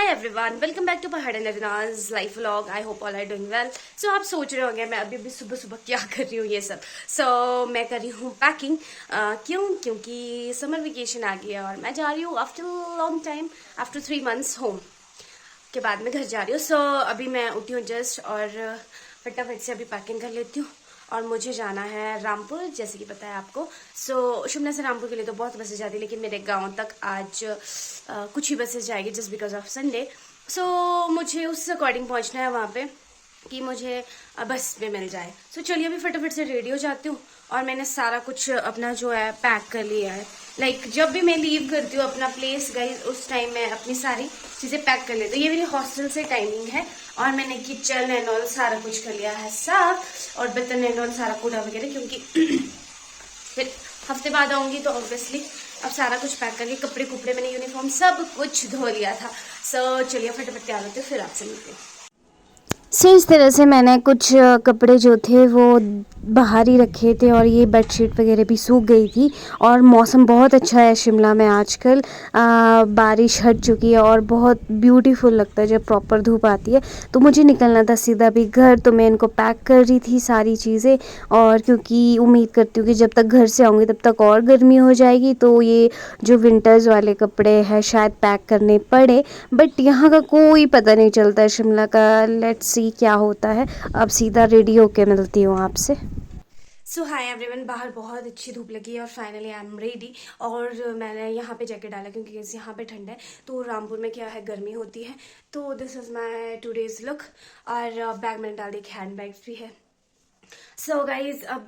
Hi everyone, welcome back to Pahad and Adna's life vlog. I hope all are doing well. So आप सोच रहे होंगे मैं अभी सुबह सुबह क्या कर रही हूँ ये सब। मैं कर रही हूँ पैकिंग। क्योंकि समर वेकेशन आ गया और मैं जा रही हूँ after long time, after 3 months home के बाद मैं घर जा रही हूँ। अभी मैं उठी हूँ जस्ट और फटाफट से अभी पैकिंग कर लेती हूँ और मुझे जाना है रामपुर, जैसे कि पता है आपको। शिमला से रामपुर के लिए तो बहुत बसें जाती है, लेकिन मेरे गांव तक आज कुछ ही बसेस जाएगी जस्ट बिकॉज ऑफ संडे। मुझे उस अकॉर्डिंग पहुंचना है वहाँ पे कि मुझे बस में मिल जाए। चलिए अभी फटाफट से रेडी हो जाती हूँ और मैंने सारा कुछ अपना जो है पैक कर लिया है। जब भी मैं लीव करती हूँ अपना प्लेस गाइस, उस टाइम मैं अपनी सारी चीज़ें पैक कर लेती हूँ। ये मेरी हॉस्टल से टाइमिंग है और मैंने किचन एंड ऑल सारा कुछ कर लिया है साफ, और बर्तन एंड ऑल सारा कूड़ा वगैरह, क्योंकि फिर हफ्ते बाद आऊँगी तो ऑब्वियसली अब सारा कुछ पैक करके कपड़े कुपड़े मैंने यूनिफॉर्म सब कुछ धो लिया था। चलिए फटाफट तैयार होते फिर आपसे मिलते हैं। इस तरह से मैंने कुछ कपड़े जो थे वो बाहर ही रखे थे और ये बेडशीट वगैरह भी सूख गई थी। और मौसम बहुत अच्छा है शिमला में आजकल, बारिश हट चुकी है और बहुत ब्यूटीफुल लगता है जब प्रॉपर धूप आती है। तो मुझे निकलना था सीधा भी घर, तो मैं इनको पैक कर रही थी सारी चीज़ें। और क्योंकि उम्मीद करती हूँ कि जब तक घर से आऊँगी तब तक और गर्मी हो जाएगी, तो ये जो विंटर्स वाले कपड़े हैं शायद पैक करने पड़े। बट यहाँ का कोई पता नहीं चलता है शिमला का। लेट्स सी क्या होता है। अब सीधा रेडी होके मिलती हूँ आपसे। हाय एवरीवन, बाहर बहुत अच्छी धूप लगी है और फाइनली आई एम रेडी। और मैंने यहाँ पे जैकेट डाला क्योंकि यहाँ पे ठंड है, तो रामपुर में क्या है गर्मी होती है। तो this is my today's look. और बैग मैंने डाल दी, एक हैंड बैग भी है। गाइज अब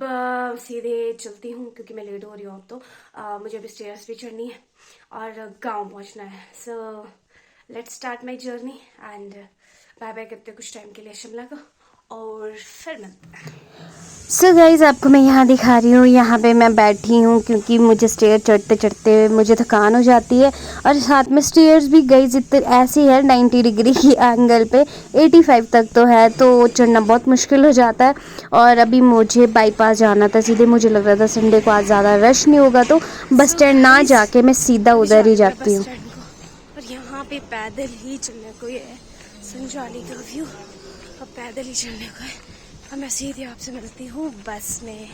सीधे चलती हूँ क्योंकि मैं लेट हो रही हूँ अब। तो मुझे अभी स्टेयर्स भी चढ़नी है और गाँव पहुँचना है। Let's start my journey and bye bye करते कुछ टाइम के लिए शिमला का, और फिर मिलते हैं। गाइज आपको मैं यहाँ दिखा रही हूँ, यहाँ पे मैं बैठी हूँ क्योंकि मुझे स्टेयर चढ़ते चढ़ते मुझे थकान हो जाती है। और साथ में स्टेयर्स भी गाइज इतने ऐसी है 90 डिग्री की एंगल पे, 85 तक तो है, तो चढ़ना बहुत मुश्किल हो जाता है। और अभी मुझे बाईपास जाना था सीधे। मुझे लग रहा था संडे को आज ज़्यादा रश नहीं होगा, तो बस स्टैंड ना जाके मैं सीधा उधर ही जाती हूँ। और यहाँ पे पैदल ही चलने को ये है संजाली का व्यू, अब पैदल ही चलने को है। अब मैं सीधे आपसे मिलती हूँ बस में।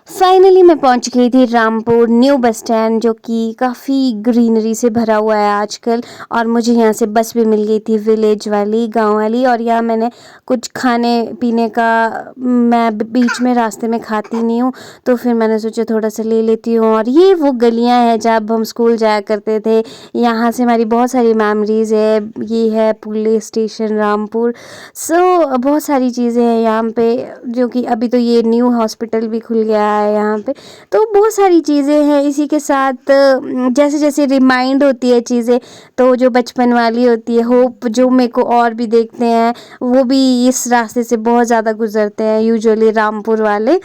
फाइनली मैं पहुंच गई थी रामपुर न्यू बस स्टैंड, जो कि काफ़ी ग्रीनरी से भरा हुआ है आजकल। और मुझे यहाँ से बस भी मिल गई थी, विलेज वाली, गांव वाली। और यहाँ मैंने कुछ खाने पीने का, मैं बीच में रास्ते में खाती नहीं हूँ, तो फिर मैंने सोचा थोड़ा सा ले लेती हूँ। और ये वो गलियाँ हैं जब हम स्कूल जाया करते थे, यहाँ से हमारी बहुत सारी मेमोरीज़ है। ये है पुलिस स्टेशन रामपुर। बहुत सारी चीज़ें हैं यहाँ पे, जो कि अभी तो ये न्यू हॉस्पिटल भी खुल गया है यहाँ पे। तो बहुत सारी चीज़ें हैं इसी के साथ। जैसे जैसे रिमाइंड होती है चीज़ें, तो जो बचपन वाली होती है, होप जो मेरे को और भी देखते हैं वो भी इस रास्ते से बहुत ज़्यादा गुजरते हैं यूजुअली रामपुर वाले।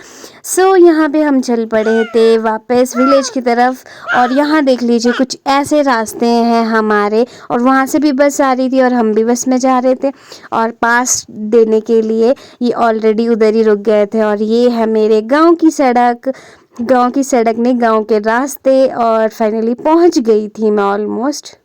यहाँ पे हम चल पड़े थे वापस विलेज की तरफ। और यहाँ देख लीजिए कुछ ऐसे रास्ते हैं हमारे, और वहाँ से भी बस आ रही थी और हम भी बस में जा रहे थे। और पास देने के लिए ये ऑलरेडी उधर ही रुक गए थे। और ये है मेरे गांव की सड़क नहीं, गांव के रास्ते। और फाइनली पहुंच गई थी मैं ऑलमोस्ट।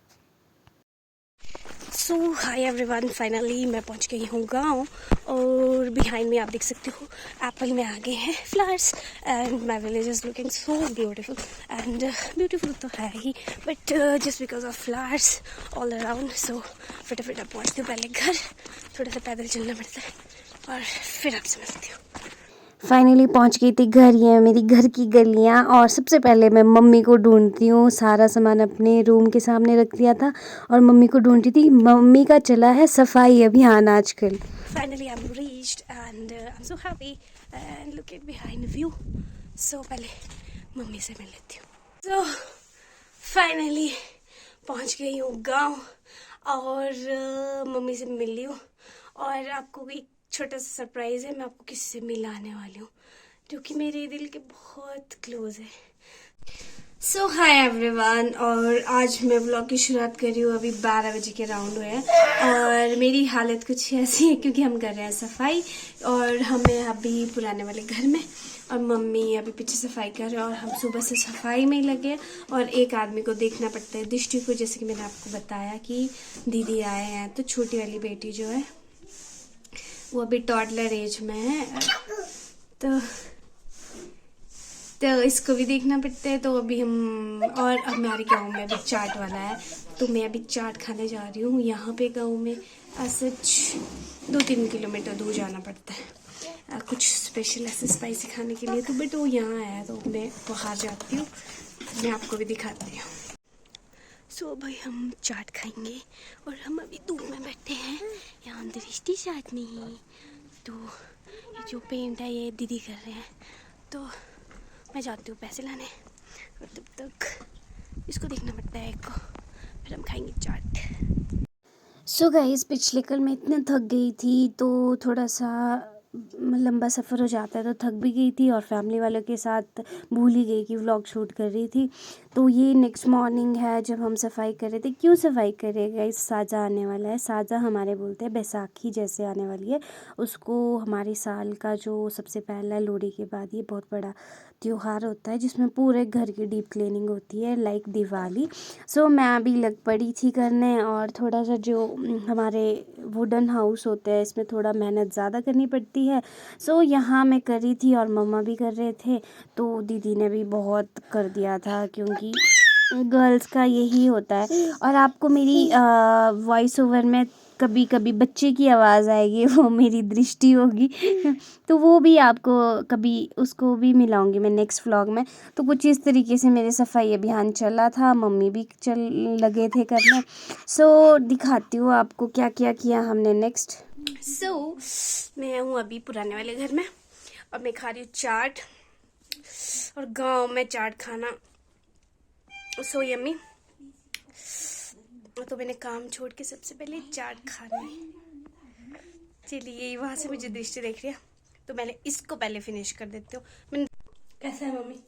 हाय एवरीवन, फाइनली मैं पहुंच गई हूँ गांव। और बिहाइंड में आप देख सकते हो एप्पल में आगे हैं flowers and my village is looking so beautiful. And beautiful तो है ही, but just because of flowers all around. फटाफट आप पहुँचती हूँ पहले घर, थोड़ा सा पैदल चलना पड़ता है और फिर आपसे मिलती हूँ। फाइनली पहुंच गई थी घर। ये है मेरी घर की गलियां। और सबसे पहले मैं मम्मी को ढूंढती हूँ, सारा सामान अपने रूम के सामने रख दिया था और मम्मी को ढूंढती थी। मम्मी का चला है सफाई अभियान आजकल। Finally I am reached and I am so happy and look at behind view. पहले मम्मी से मिल लेती हूँ। फाइनली पहुँच गई हूँ गाँव और मम्मी से मिल ली हूँ। और आपको एक छोटा सा सरप्राइज है, मैं आपको किसी से मिलाने वाली हूँ जो कि मेरे दिल के बहुत क्लोज है। सो हाय एवरीवन, और आज मैं व्लॉग की शुरुआत कर रही हूँ। अभी 12 बजे के राउंड हुए हैं और मेरी हालत कुछ ऐसी है क्योंकि हम कर रहे हैं सफाई और हमें अभी पुराने वाले घर में, और मम्मी अभी पीछे सफाई कर रहे हैं और हम सुबह से सफाई में ही लगे हैं। और एक आदमी को देखना पड़ता है, दृष्टि को, जैसे कि मैंने आपको बताया कि दीदी आए हैं। तो छोटी वाली बेटी जो है वो अभी टॉडलर एज में है, तो इसको भी देखना पड़ता है। तो अभी हम, और हमारे गांव में अभी चाट वाला है तो मैं अभी चाट खाने जा रही हूँ। यहाँ पे गांव में सच 2-3 किलोमीटर दूर जाना पड़ता है कुछ स्पेशल ऐसे स्पाइसी खाने के लिए। तो बट वो यहाँ है तो मैं बाहर जाती हूँ, मैं आपको भी दिखाती हूँ। सो भाई हम चाट खाएंगे और हम अभी धूप में बैठे हैं। यहाँ दृष्टि चाट नहीं, तो ये जो पेंट है ये दीदी कर रहे हैं, तो मैं जाती हूँ पैसे लाने और तब तक इसको देखना पड़ता है एक को, फिर हम खाएंगे चाट। सो गाइस, पिछले कल मैं इतना थक गई थी तो थोड़ा सा लंबा सफ़र हो जाता है तो थक भी गई थी और फैमिली वालों के साथ भूल ही गई कि व्लॉग शूट कर रही थी। तो ये नेक्स्ट मॉर्निंग है जब हम सफाई कर रहे थे। क्यों सफाई कर रहे हैं गाइस? साजा आने वाला है। साजा हमारे बोलते हैं बैसाखी जैसे आने वाली है उसको। हमारे साल का जो सबसे पहला लोहड़ी के बाद ये बहुत बड़ा त्योहार होता है जिसमें पूरे घर की डीप क्लीनिंग होती है लाइक दिवाली। सो मैं अभी लग पड़ी थी करने, और थोड़ा सा जो हमारे वुडन हाउस होते हैं इसमें थोड़ा मेहनत ज़्यादा करनी पड़ती है। सो यहाँ मैं कर रही थी और मम्मा भी कर रहे थे, तो दीदी ने भी बहुत कर दिया था क्योंकि गर्ल्स का यही होता है। और आपको मेरी वॉइस ओवर में कभी कभी बच्चे की आवाज़ आएगी, वो मेरी दृष्टि होगी तो वो भी आपको कभी उसको भी मिलाऊंगी मैं नेक्स्ट व्लॉग में। तो कुछ इस तरीके से मेरे सफाई अभियान चला था, मम्मी भी लगे थे करने। सो दिखाती हूँ आपको क्या क्या किया हमने नेक्स्ट। सो मैं हूँ अभी पुराने वाले घर में और मैं खा रही हूँ चाट, और गांव में चाट खाना सो यम्मी। तो मैंने काम छोड़ के सबसे पहले चाट खानी। चलिए, वहां से मुझे दृष्टि देख रही है तो मैंने इसको पहले फिनिश कर देती हूँ। मैंने कैसा है मम्मी?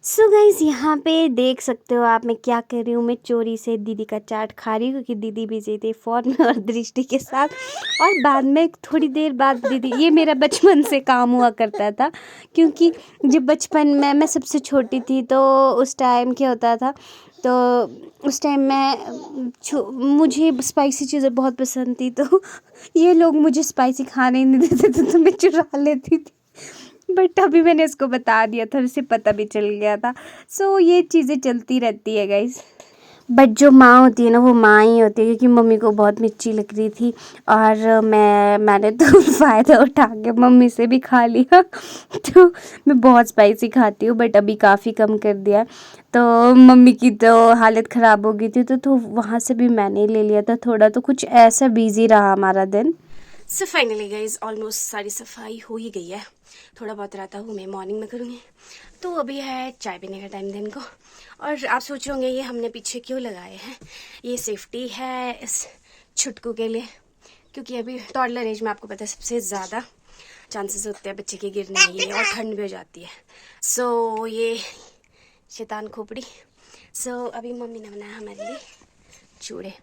सो गाइस, यहाँ पे देख सकते हो आप मैं क्या कर रही हूँ। मैं चोरी से दीदी का चाट खा रही हूँ क्योंकि दीदी बिजी थी फ़ोन में और दृष्टि के साथ। और बाद में थोड़ी देर बाद दीदी, ये मेरा बचपन से काम हुआ करता था क्योंकि जब बचपन में मैं सबसे छोटी थी तो उस टाइम क्या होता था, तो उस टाइम मुझे स्पाइसी चीज़ें बहुत पसंद थी, तो ये लोग मुझे स्पाइसी खाने ही नहीं देते थे तो मैं चुरा लेती थी। बट अभी मैंने इसको बता दिया था, उसे पता भी चल गया था। सो ये चीज़ें चलती रहती है गाइस। बट जो माँ होती है ना वो माँ ही होती है, क्योंकि मम्मी को बहुत मिर्ची लग रही थी और मैंने तो फ़ायदा उठा के मम्मी से भी खा लिया तो मैं बहुत स्पाइसी खाती हूँ बट अभी काफ़ी कम कर दिया। तो मम्मी की तो हालत ख़राब हो गई थी तो वहाँ से भी मैंने ले लिया था थोड़ा। तो कुछ ऐसा बिजी रहा हमारा दिन। सो फाइनली गाइज ऑलमोस्ट सारी सफाई हो ही गई है। थोड़ा बहुत रहता हूँ मैं मॉर्निंग में करूँगी। तो अभी है चाय पीने का टाइम दिन को, और आप सोच रहे होंगे ये हमने पीछे क्यों लगाए हैं। ये सेफ्टी है इस छुटकू के लिए, क्योंकि अभी टॉडलर एज में आपको पता है सबसे ज़्यादा चांसेस होते हैं बच्चे के गिरने के, और ठंड भी हो जाती है। सो ये शैतान खोपड़ी। सो अभी मम्मी ने बनाया हमारे लिए चूड़े।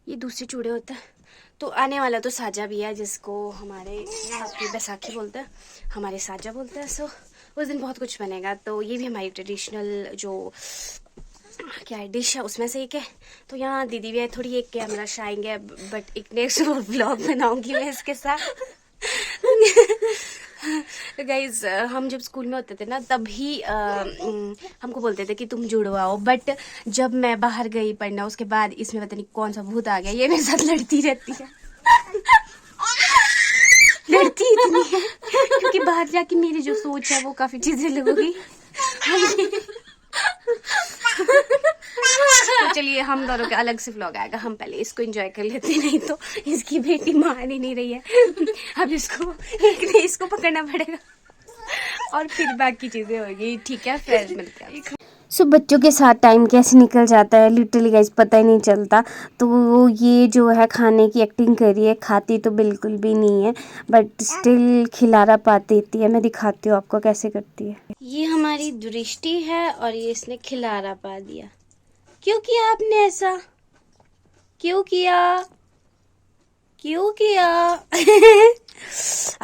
ये दूसरे चूड़े होते हैं। तो आने वाला तो साजा भी है जिसको हमारे बैसाखी बोलते हैं, हमारे साजा बोलते हैं। सो उस दिन बहुत कुछ बनेगा। तो ये भी हमारी ट्रेडिशनल जो क्या है डिश है उसमें से एक है। तो यहाँ दीदी भी है, थोड़ी एक कैमरा शाइंग है बट एक नेक्स्ट व्लॉग बनाऊंगी मैं इसके साथ। गाइज हम जब स्कूल में होते थे ना तभी हमको बोलते थे कि तुम जुड़वाओ, बट जब मैं बाहर गई पढ़ना उसके बाद इसमें पता नहीं कौन सा भूत आ गया, ये मेरे साथ लड़ती रहती है। लड़ती इतनी है क्योंकि बाहर जाके मेरी जो सोच है वो काफी चीजें लगोगी। तो चलिए हम दोनों के अलग से व्लॉग आएगा, हम पहले इसको एंजॉय कर लेते, नहीं तो इसकी बेटी मान ही नहीं रही है। अब इसको एक ने इसको पकड़ना पड़ेगा और फिर बाकी चीजें होगी। ठीक है, फिर मिलते हैं। सो बच्चों के साथ टाइम कैसे निकल जाता है लिटरली गाइस पता ही नहीं चलता। तो ये जो है खाने की एक्टिंग करी है, खाती तो बिल्कुल भी नहीं है बट स्टिल खिलारा पात देती है। मैं दिखाती हूँ आपको कैसे करती है। ये हमारी दृष्टि है और ये इसने खिलारा पा दिया। क्यों किया आपने ऐसा? क्यों किया? क्यों किया?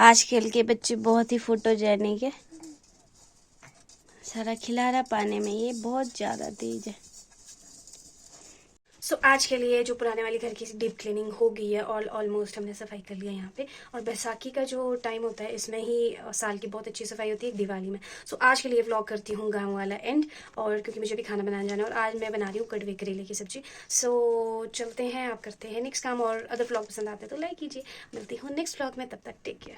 आजकल के बच्चे बहुत ही फोटोजेनिक है। सारा खिलारा पाने में ये बहुत ज़्यादा तेज है। सो आज के लिए जो पुराने वाली घर की डीप क्लीनिंग हो गई है और ऑलमोस्ट हमने सफाई कर लिया यहाँ पे। और बैसाखी का जो टाइम होता है इसमें ही साल की बहुत अच्छी सफाई होती है, एक दिवाली में। सो आज के लिए व्लॉग करती हूँ गाँव वाला एंड, और क्योंकि मुझे भी खाना बनाने जाना है और आज मैं बना रही हूँ कड़वे करेले की सब्जी। सो चलते हैं, आप करते हैं नेक्स्ट काम, और अदर व्लॉग पसंद आते हैं तो लाइक कीजिए। मिलती हूँ नेक्स्ट व्लॉग में, तब तक टेक केयर।